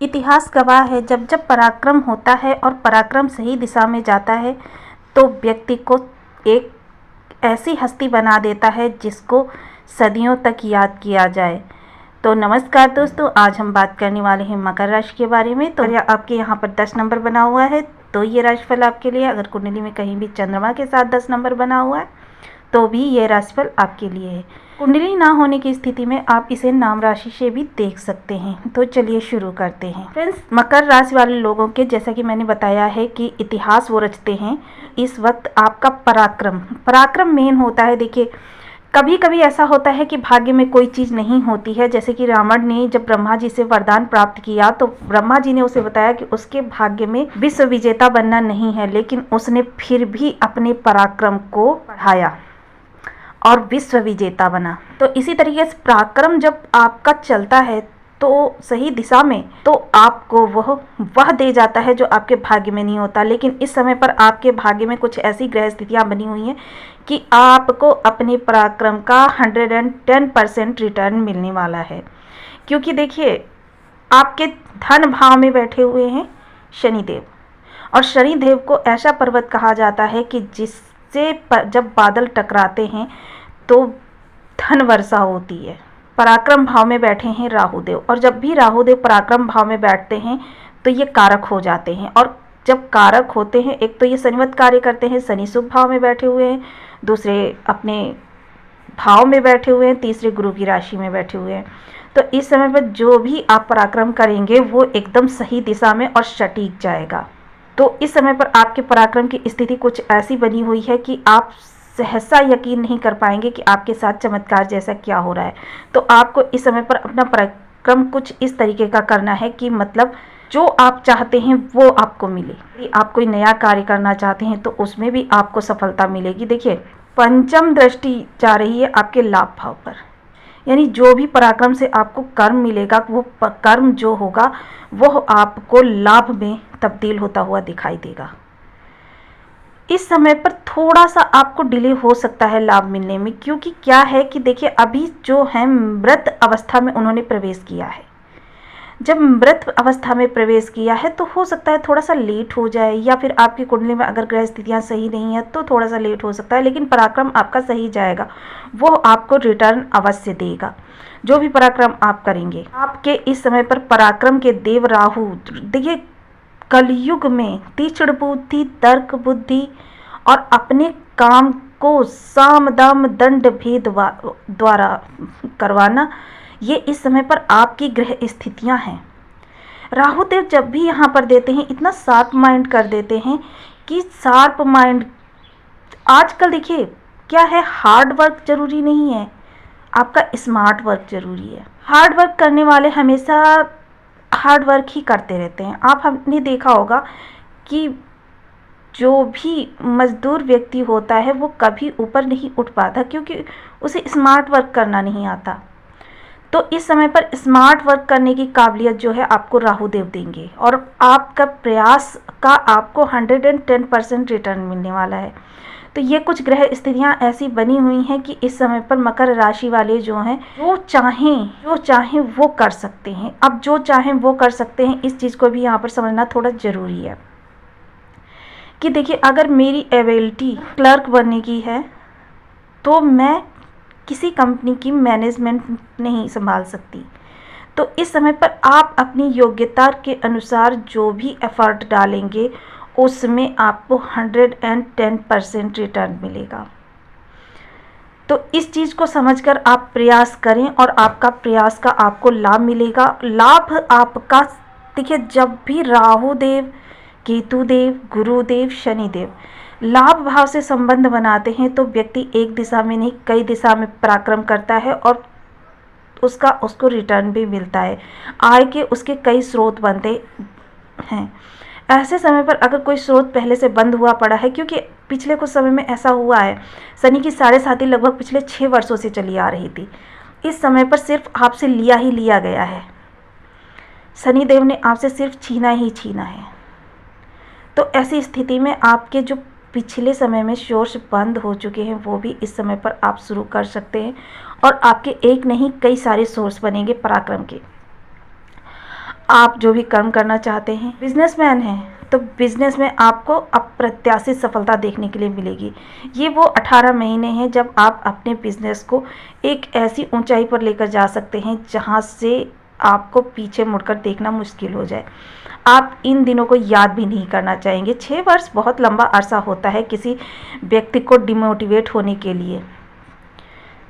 इतिहास गवाह है, जब जब पराक्रम होता है और पराक्रम सही दिशा में जाता है तो व्यक्ति को एक ऐसी हस्ती बना देता है जिसको सदियों तक याद किया जाए। तो नमस्कार दोस्तों, आज हम बात करने वाले हैं मकर राशि के बारे में। तो आपके यहाँ पर 10 नंबर बना हुआ है तो ये राशिफल आपके लिए। अगर कुंडली में कहीं भी चंद्रमा के साथ 10 नंबर बना हुआ है तो भी ये राशिफल आपके लिए है। कुंडली ना होने की स्थिति में आप इसे नाम राशि से भी देख सकते हैं। तो चलिए शुरू करते हैं। फ्रेंड्स, मकर राशि वाले लोगों के जैसा कि मैंने बताया है कि इतिहास वो रचते हैं। इस वक्त आपका पराक्रम मेन होता है। देखिए, कभी कभी ऐसा होता है कि भाग्य में कोई चीज़ नहीं होती है। जैसे कि रावण ने जब ब्रह्मा जी से वरदान प्राप्त किया तो ब्रह्मा जी ने उसे बताया कि उसके भाग्य में विश्व विजेता बनना नहीं है, लेकिन उसने फिर भी अपने पराक्रम को बढ़ाया और विश्व विजेता बना। तो इसी तरीके से पराक्रम जब आपका चलता है तो सही दिशा में, तो आपको वह दे जाता है जो आपके भाग्य में नहीं होता। लेकिन इस समय पर आपके भाग्य में कुछ ऐसी ग्रह स्थितियां बनी हुई हैं कि आपको अपने पराक्रम का 110% रिटर्न मिलने वाला है। क्योंकि देखिए, आपके धन भाव में बैठे हुए हैं शनिदेव, और शनिदेव को ऐसा पर्वत कहा जाता है कि जिससे जब बादल टकराते हैं तो धन वर्षा होती है। पराक्रम भाव में बैठे हैं राहुदेव, और जब भी राहुदेव पराक्रम भाव में बैठते हैं तो ये कारक हो जाते हैं। और जब कारक होते हैं, एक तो ये शनिवत कार्य करते हैं, शनि शुभ भाव में बैठे हुए हैं, दूसरे अपने भाव में बैठे हुए हैं, तीसरे गुरु की राशि में बैठे हुए हैं। तो इस समय पर जो भी आप पराक्रम करेंगे वो एकदम सही दिशा में और सटीक जाएगा। तो इस समय पर आपके पराक्रम की स्थिति कुछ ऐसी बनी हुई है कि आप सहसा यकीन नहीं कर पाएंगे कि आपके साथ चमत्कार जैसा क्या हो रहा है। तो आपको इस समय पर अपना पराक्रम कुछ इस तरीके का करना है कि मतलब जो आप चाहते हैं वो आपको मिले। यदि आप कोई नया कार्य करना चाहते हैं तो उसमें भी आपको सफलता मिलेगी। देखिए, पंचम दृष्टि जा रही है आपके लाभ भाव पर, यानी जो भी पराक्रम से आपको कर्म मिलेगा वो कर्म जो होगा वो आपको लाभ में तब्दील होता हुआ दिखाई देगा। इस समय पर थोड़ा सा आपको डिले हो सकता है लाभ मिलने में, क्योंकि क्या है कि देखिए, अभी जो है मृत अवस्था में उन्होंने प्रवेश किया है। जब मृत अवस्था में प्रवेश किया है तो हो सकता है थोड़ा सा लेट हो जाए, या फिर आपकी कुंडली में अगर ग्रह स्थितियां सही नहीं है तो थोड़ा सा लेट हो सकता है। लेकिन पराक्रम आपका सही जाएगा, वो आपको रिटर्न अवश्य देगा जो भी पराक्रम आप करेंगे। आपके इस समय पर पराक्रम के देव राहु, देखिए, कलयुग में तीक्ष्ण बुद्धि, तर्क बुद्धि और अपने काम को साम दाम दंड भेद द्वारा करवाना, ये इस समय पर आपकी ग्रह स्थितियां हैं। राहुदेव जब भी यहाँ पर देते हैं इतना शार्प माइंड कर देते हैं कि शार्प माइंड आजकल देखिए क्या है, हार्ड वर्क जरूरी नहीं है, आपका स्मार्ट वर्क जरूरी है। हार्ड वर्क करने वाले हमेशा हार्ड वर्क ही करते रहते हैं। आप हमने देखा होगा कि जो भी मजदूर व्यक्ति होता है वो कभी ऊपर नहीं उठ पाता, क्योंकि उसे स्मार्ट वर्क करना नहीं आता। तो इस समय पर स्मार्ट वर्क करने की काबिलियत जो है आपको राहुदेव देंगे, और आपका प्रयास का आपको 110% रिटर्न मिलने वाला है। तो ये कुछ ग्रह स्थितियां ऐसी बनी हुई हैं कि इस समय पर मकर राशि वाले जो हैं जो चाहें वो कर सकते हैं। अब जो चाहें वो कर सकते हैं, इस चीज़ को भी यहाँ पर समझना थोड़ा ज़रूरी है कि देखिए, अगर मेरी एबिलिटी क्लर्क बनने की है तो मैं किसी कंपनी की मैनेजमेंट नहीं संभाल सकती। तो इस समय पर आप अपनी योग्यता के अनुसार जो भी एफर्ट डालेंगे उसमें आपको 110% रिटर्न मिलेगा। तो इस चीज़ को समझकर आप प्रयास करें और आपका प्रयास का आपको लाभ मिलेगा। लाभ आपका, देखिए, जब भी राहुदेव, केतुदेव, गुरुदेव, शनिदेव लाभ भाव से संबंध बनाते हैं तो व्यक्ति एक दिशा में नहीं कई दिशा में पराक्रम करता है और उसको रिटर्न भी मिलता है। आय के उसके कई स्रोत बनते हैं। ऐसे समय पर अगर कोई स्रोत पहले से बंद हुआ पड़ा है, क्योंकि पिछले कुछ समय में ऐसा हुआ है, शनि की 7.5 लगभग पिछले 6 वर्षों से चली आ रही थी। इस समय पर सिर्फ आपसे लिया ही लिया गया है, शनिदेव ने आपसे सिर्फ छीना ही छीना है। तो ऐसी स्थिति में आपके जो पिछले समय में सोर्स बंद हो चुके हैं वो भी इस समय पर आप शुरू कर सकते हैं, और आपके एक नहीं कई सारे सोर्स बनेंगे पराक्रम के। आप जो भी कर्म करना चाहते हैं, बिजनेसमैन हैं तो बिजनेस में आपको अप्रत्याशित सफलता देखने के लिए मिलेगी। ये वो 18 महीने हैं जब आप अपने बिजनेस को एक ऐसी ऊंचाई पर लेकर जा सकते हैं जहां से आपको पीछे मुड़कर देखना मुश्किल हो जाए। आप इन दिनों को याद भी नहीं करना चाहेंगे। 6 वर्ष बहुत लंबा अरसा होता है किसी व्यक्ति को डिमोटिवेट होने के लिए।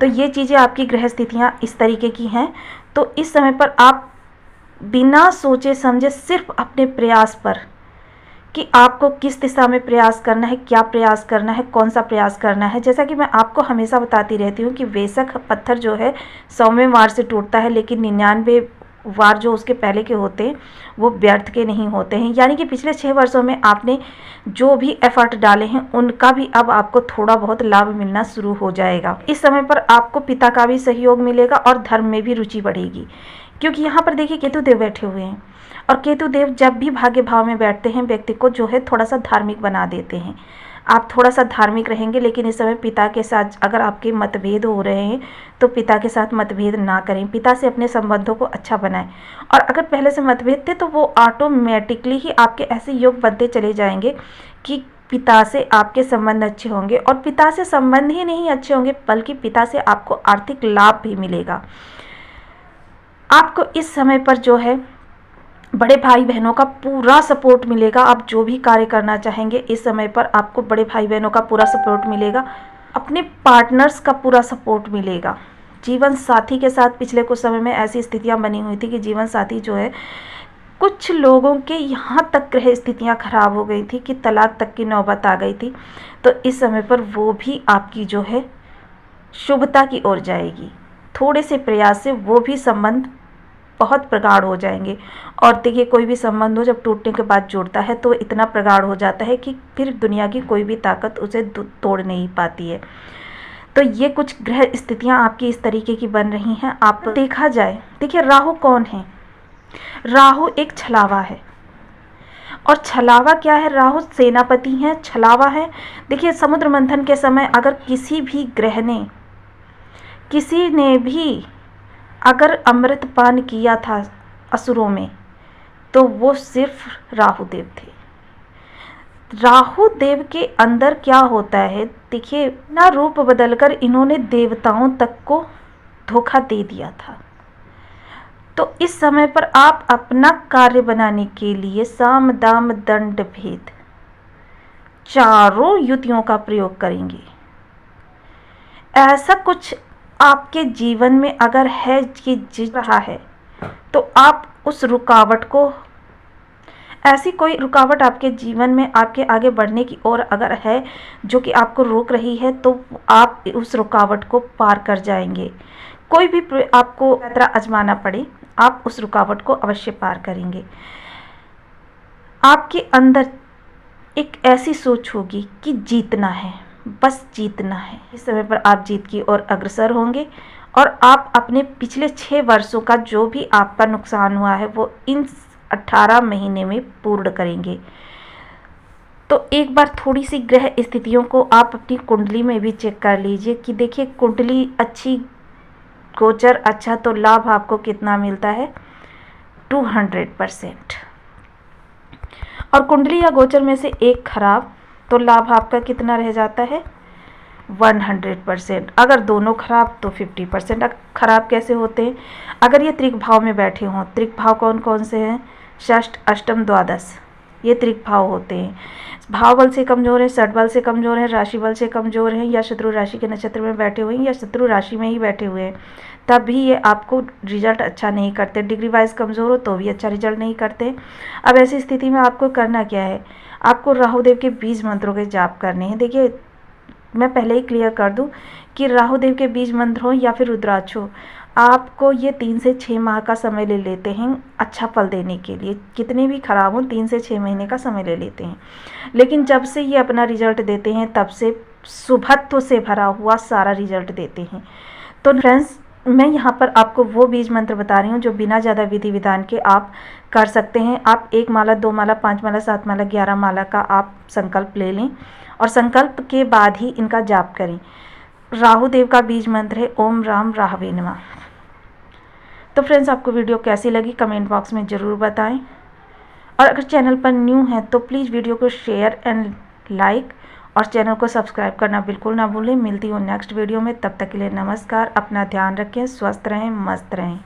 तो ये चीज़ें आपकी ग्रह स्थितियाँ इस तरीके की हैं। तो इस समय पर आप बिना सोचे समझे सिर्फ अपने प्रयास पर, कि आपको किस दिशा में प्रयास करना है, क्या प्रयास करना है, कौन सा प्रयास करना है। जैसा कि मैं आपको हमेशा बताती रहती हूँ कि बेशक पत्थर जो है 100वें वार से टूटता है, लेकिन 99 वार जो उसके पहले के होते हैं वो व्यर्थ के नहीं होते हैं। यानी कि पिछले 6 वर्षों में आपने जो भी एफर्ट डाले हैं उनका भी अब आपको थोड़ा बहुत लाभ मिलना शुरू हो जाएगा। इस समय पर आपको पिता का भी सहयोग मिलेगा और धर्म में भी रुचि बढ़ेगी, क्योंकि यहाँ पर देखिए केतु देव बैठे हुए हैं और केतु देव जब भी भाग्य भाव में बैठते हैं व्यक्ति को जो है थोड़ा सा धार्मिक बना देते हैं। आप थोड़ा सा धार्मिक रहेंगे, लेकिन इस समय पिता के साथ अगर आपके मतभेद हो रहे हैं तो पिता के साथ मतभेद ना करें, पिता से अपने संबंधों को अच्छा बनाएं। और अगर पहले से मतभेद थे तो वो ऑटोमेटिकली ही आपके ऐसे योग बनते चले जाएंगे कि पिता से आपके संबंध अच्छे होंगे। और पिता से संबंध ही नहीं अच्छे होंगे बल्कि पिता से आपको आर्थिक लाभ भी मिलेगा। आपको इस समय पर जो है बड़े भाई बहनों का पूरा सपोर्ट मिलेगा। आप जो भी कार्य करना चाहेंगे इस समय पर आपको बड़े भाई बहनों का पूरा सपोर्ट मिलेगा, अपने पार्टनर्स का पूरा सपोर्ट मिलेगा। जीवन साथी के साथ पिछले कुछ समय में ऐसी स्थितियां बनी हुई थी कि जीवन साथी जो है कुछ लोगों के यहाँ तक ग्रह स्थितियां खराब हो गई थी कि तलाक तक की नौबत आ गई थी। तो इस समय पर वो भी आपकी जो है शुभता की ओर जाएगी। थोड़े से प्रयास से वो भी संबंध बहुत प्रगाढ़ हो जाएंगे। और देखिए कोई भी संबंध हो जब टूटने के बाद जुड़ता है तो इतना प्रगाढ़ हो जाता है कि फिर दुनिया की कोई भी ताकत उसे तोड़ नहीं पाती है। तो ये कुछ ग्रह स्थितियां आपकी इस तरीके की बन रही हैं। आप देखा जाए, देखिए राहु कौन है? राहु एक छलावा है। और छलावा क्या है? राहु सेनापति हैं, छलावा है। देखिए समुद्र मंथन के समय अगर किसी भी ग्रह ने, किसी ने भी अगर अमृत पान किया था असुरों में तो वो सिर्फ राहु देव थे। राहु देव के अंदर क्या होता है, देखिए ना रूप बदलकर इन्होंने देवताओं तक को धोखा दे दिया था। तो इस समय पर आप अपना कार्य बनाने के लिए साम दाम दंड भेद चारों युतियों का प्रयोग करेंगे। ऐसा कुछ आपके जीवन में अगर है कि जिस रहा है तो आप उस रुकावट को, ऐसी कोई रुकावट आपके जीवन में आपके आगे बढ़ने की ओर अगर है जो कि आपको रोक रही है तो आप उस रुकावट को पार कर जाएंगे। कोई भी आपको यात्रा आजमाना पड़े आप उस रुकावट को अवश्य पार करेंगे। आपके अंदर एक ऐसी सोच होगी कि जीतना है, बस जीतना है। इस समय पर आप जीत की ओर अग्रसर होंगे और आप अपने पिछले 6 वर्षों का जो भी आपका नुकसान हुआ है वो इन 18 महीने में पूर्ण करेंगे। तो एक बार थोड़ी सी ग्रह स्थितियों को आप अपनी कुंडली में भी चेक कर लीजिए कि देखिए कुंडली अच्छी, गोचर अच्छा तो लाभ आपको कितना मिलता है 200%। और कुंडली या गोचर में से एक खराब तो लाभ आपका कितना रह जाता है 100%। अगर दोनों खराब तो 50%। खराब कैसे होते हैं? अगर ये त्रिक भाव में बैठे हों, त्रिक भाव कौन कौन से हैं? षष्ठ, अष्टम, द्वादश, ये त्रिक भाव होते हैं। भाव बल से कमजोर है, षट बल से कमजोर है, राशि बल से कमजोर है, या शत्रु राशि के नक्षत्र में बैठे हुए हैं या शत्रु राशि में ही बैठे हुए हैं, तब भी ये आपको रिजल्ट अच्छा नहीं करते। डिग्री वाइज कमजोर हो तो भी अच्छा रिजल्ट नहीं करते। अब ऐसी स्थिति में आपको करना क्या है? आपको राहुदेव के बीज मंत्रों के जाप करने हैं। देखिए मैं पहले ही क्लियर कर दूं कि राहुदेव के बीज मंत्र हो या फिर रुद्राक्ष हो, आपको ये 3 से 6 माह का समय ले लेते हैं अच्छा फल देने के लिए। कितने भी खराब हों 3 से 6 महीने का समय ले लेते हैं, लेकिन जब से ये अपना रिजल्ट देते हैं तब से शुभत्व से भरा हुआ सारा रिजल्ट देते हैं। तो फ्रेंड्स मैं यहाँ पर आपको वो बीज मंत्र बता रही हूँ जो बिना ज़्यादा विधि विधान के आप कर सकते हैं। आप 1 माला, 2 माला, 5 माला, 7 माला, 11 माला का आप संकल्प ले लें और संकल्प के बाद ही इनका जाप करें। राहुदेव का बीज मंत्र है ओम राम राहवे नमः। तो फ्रेंड्स, आपको वीडियो कैसी लगी कमेंट बॉक्स में ज़रूर बताएं, और अगर चैनल पर न्यू हैं तो प्लीज़ वीडियो को शेयर एंड लाइक और चैनल को सब्सक्राइब करना बिल्कुल ना भूलें। मिलती हूँ नेक्स्ट वीडियो में, तब तक के लिए नमस्कार। अपना ध्यान रखें, स्वस्थ रहें, मस्त रहें।